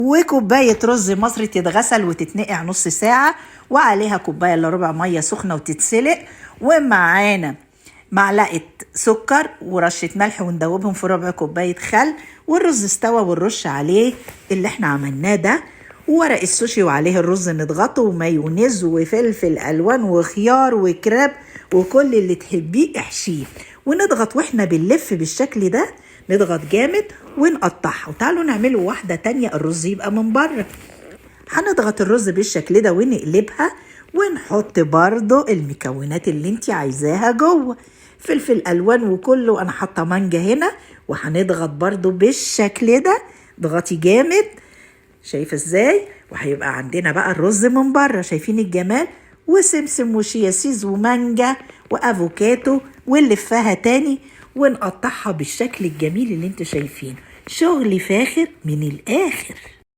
وكوباية رز مصري تتغسل وتتنقع نص ساعة، وعليها كوباية الا ربع مية سخنة وتتسلق، ومعانا معلقة سكر ورشة ملح وندوبهم في ربع كوباية خل، والرز استوى ونرش عليه اللي احنا عملناه ده، وورق السوشي وعليه الرز نضغطه، ومايونيز وفلفل الوان وخيار وكراب وكل اللي تحبيه احشيه، ونضغط واحنا بنلف بالشكل ده، نضغط جامد ونقطعها. وتعالوا نعمله واحدة تانية الرز يبقى من بره. هنضغط الرز بالشكل ده ونقلبها، ونحط برضو المكونات اللي انت عايزاها جوه، فلفل الوان وكله. انا حاطه مانجا هنا، وهنضغط برضو بالشكل ده، ضغطي جامد، شايفه ازاي؟ وهيبقى عندنا بقى الرز من بره، شايفين الجمال؟ وسمسم وشياسيز ومانجا وافوكاتو، ونلفها تاني ونقطعها بالشكل الجميل اللي انتوا شايفينه. شغل فاخر من الاخر.